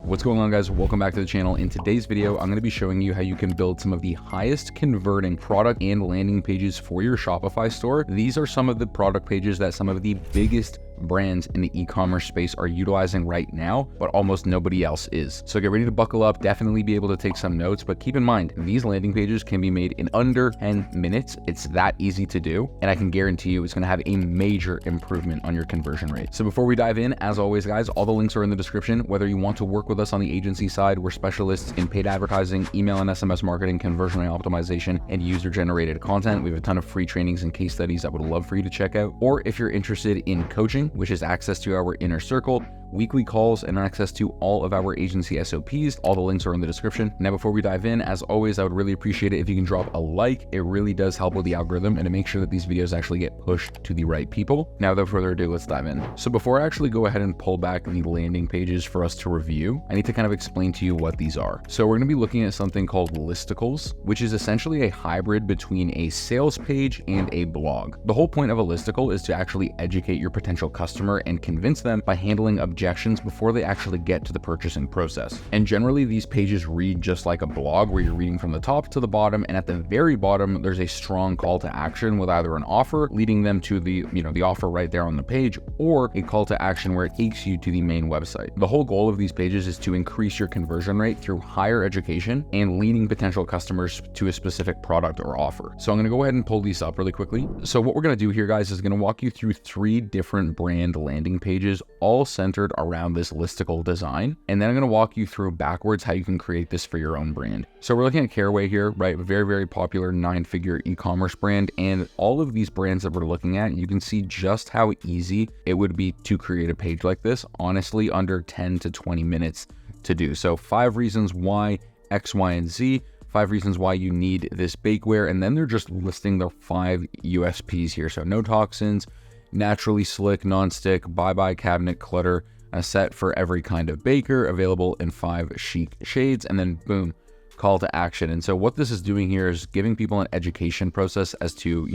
What's going on, guys? Welcome back to the channel. In today's video, I'm going to be showing you how you can build some of the highest converting product and landing pages for your Shopify store. These are some of the product pages that some of the biggest brands in the e-commerce space are utilizing right now, but almost nobody else is. So get ready to buckle up, definitely be able to take some notes, but keep in mind, these landing pages can be made in under 10 minutes. It's that easy to do, and I can guarantee you it's going to have a major improvement on your conversion rate. So before we dive in, as always, guys, all the links are in the description. Whether you want to work with us on the agency side, we're specialists in paid advertising, email and SMS marketing, conversion rate optimization, and user-generated content. We have a ton of free trainings and case studies I would love for you to check out. Or if you're interested in coaching, which is access to our inner circle, weekly calls, and access to all of our agency SOPs. All the links are in the description. Now, before we dive in, as always, I would really appreciate it if you can drop a like. It really does help with the algorithm and to make sure that these videos actually get pushed to the right people. Now, without further ado, let's dive in. So before I actually go ahead and pull back the landing pages for us to review, I need to kind of explain to you what these are. So we're going to be looking at something called listicles, which is essentially a hybrid between a sales page and a blog. The whole point of a listicle is to actually educate your potential customer and convince them by handling objections before they actually get to the purchasing process. And generally these pages read just like a blog where you're reading from the top to the bottom, and at the very bottom there's a strong call to action with either an offer leading them to the offer right there on the page, or a call to action where it takes you to the main website. The whole goal of these pages is to increase your conversion rate through higher education and leading potential customers to a specific product or offer. So I'm going to go ahead and pull these up really quickly. So what we're going to do here, guys, is going to walk you through 3 different brand landing pages, all centered around this listicle design. And then I'm going to walk you through backwards how you can create this for your own brand. So we're looking at Carway here, right? A very, very popular 9-figure e-commerce brand. And all of these brands that we're looking at, you can see just how easy it would be to create a page like this. Honestly, under 10 to 20 minutes to do. So 5 reasons why X, Y, and Z. 5 reasons why you need this bakeware. And then they're just listing the 5 USPs here. So no toxins, naturally slick, non-stick, bye-bye cabinet clutter, a set for every kind of baker, available in 5 chic shades, and then boom, call to action. And so what this is doing here is giving people an education process as to,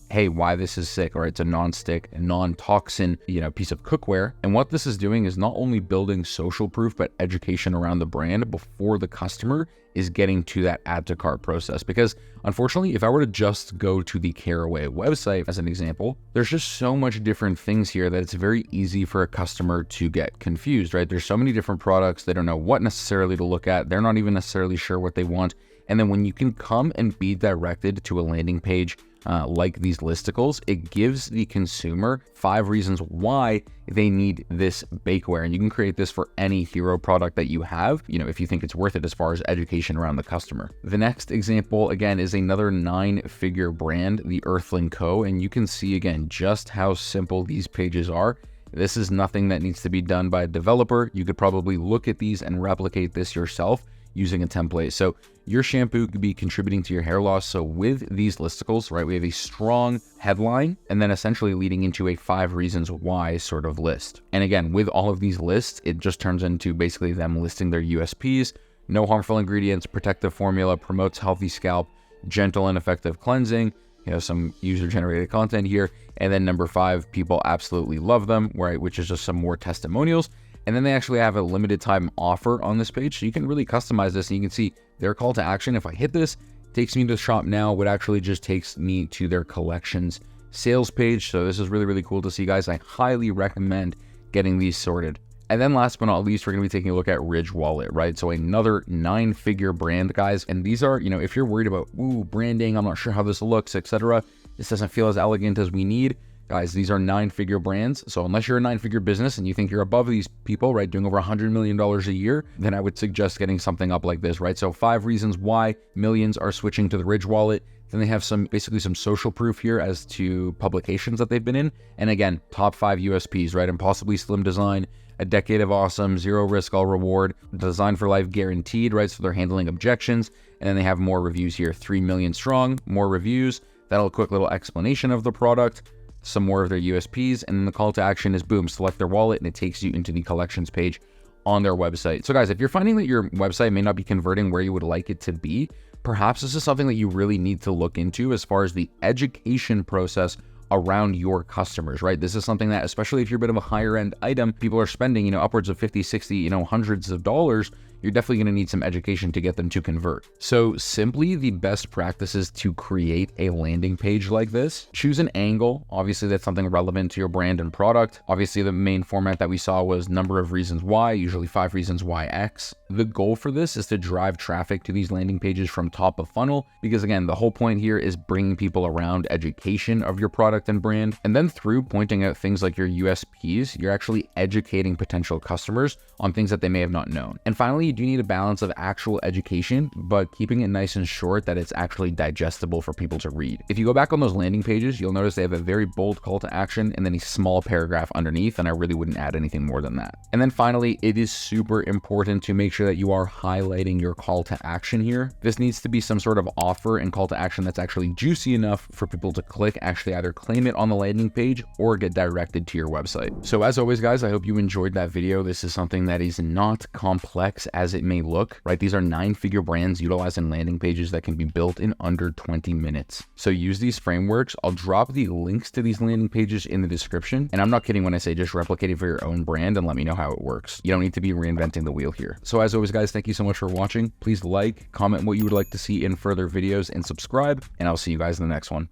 hey, why this is sick, or it's a non-stick, non-toxin, piece of cookware. And what this is doing is not only building social proof, but education around the brand before the customer is getting to that add to cart process. Because unfortunately, if I were to just go to the Carway website as an example, there's just so much different things here that it's very easy for a customer to get confused, right? There's so many different products. They don't know what necessarily to look at. They're not even necessarily sure what they want. And then when you can come and be directed to a landing page like these listicles, it gives the consumer 5 reasons why they need this bakeware. And you can create this for any hero product that you have, if you think it's worth it as far as education around the customer. The next example, again, is another 9-figure brand, the Earthling Co. And you can see, again, just how simple these pages are. This is nothing that needs to be done by a developer. You could probably look at these and replicate this yourself using a template. So your shampoo could be contributing to your hair loss. So with these listicles, right, we have a strong headline and then essentially leading into a 5 reasons why sort of list. And again, with all of these lists, it just turns into basically them listing their USPs: no harmful ingredients, protective formula, promotes healthy scalp, gentle and effective cleansing, some user-generated content here. And then number 5, people absolutely love them, right, which is just some more testimonials. And then they actually have a limited time offer on this page. So you can really customize this, and you can see their call to action. If I hit this, it takes me to shop now, which actually just takes me to their collections sales page. So this is really, really cool to see, guys. I highly recommend getting these sorted. And then last but not least, we're going to be taking a look at Ridge Wallet, right? So another 9-figure brand, guys. And these are, if you're worried about, branding, I'm not sure how this looks, etc. This doesn't feel as elegant as we need. Guys, these are 9-figure brands. So unless you're a 9-figure business and you think you're above these people, right, doing over $100 million a year, then I would suggest getting something up like this, right? So 5 reasons why millions are switching to the Ridge Wallet. Then they have basically some social proof here as to publications that they've been in. And again, top 5 USPs, right? Impossibly slim design, a decade of awesome, 0 risk, all reward, design for life guaranteed, right? So they're handling objections. And then they have more reviews here, 3 million strong, more reviews. That'll a quick little explanation of the product, some more of their USPs, and then the call to action is boom, select their wallet, and it takes you into the collections page on their website. So guys, if you're finding that your website may not be converting where you would like it to be, perhaps this is something that you really need to look into as far as the education process around your customers, right? This is something that, especially if you're a bit of a higher end item, people are spending, upwards of 50, 60, hundreds of dollars. You're definitely going to need some education to get them to convert. So simply the best practices to create a landing page like this: choose an angle. Obviously that's something relevant to your brand and product. Obviously the main format that we saw was number of reasons why, usually 5 reasons why X. The goal for this is to drive traffic to these landing pages from top of funnel, because again, the whole point here is bringing people around education of your product and brand. And then through pointing out things like your USPs, you're actually educating potential customers on things that they may have not known. And finally, you do need a balance of actual education, but keeping it nice and short that it's actually digestible for people to read. If you go back on those landing pages, you'll notice they have a very bold call to action and then a small paragraph underneath, and I really wouldn't add anything more than that. And then finally, it is super important to make sure that you are highlighting your call to action here. This needs to be some sort of offer and call to action that's actually juicy enough for people to click, actually either claim it on the landing page or get directed to your website. So as always, guys, I hope you enjoyed that video. This is something that is not complex as it may look, right? These are 9-figure brands utilizing landing pages that can be built in under 20 minutes. So use these frameworks. I'll drop the links to these landing pages in the description. And I'm not kidding when I say just replicate it for your own brand and let me know how it works. You don't need to be reinventing the wheel here. So as always, guys, thank you so much for watching. Please like, comment what you would like to see in further videos, and subscribe, and I'll see you guys in the next one.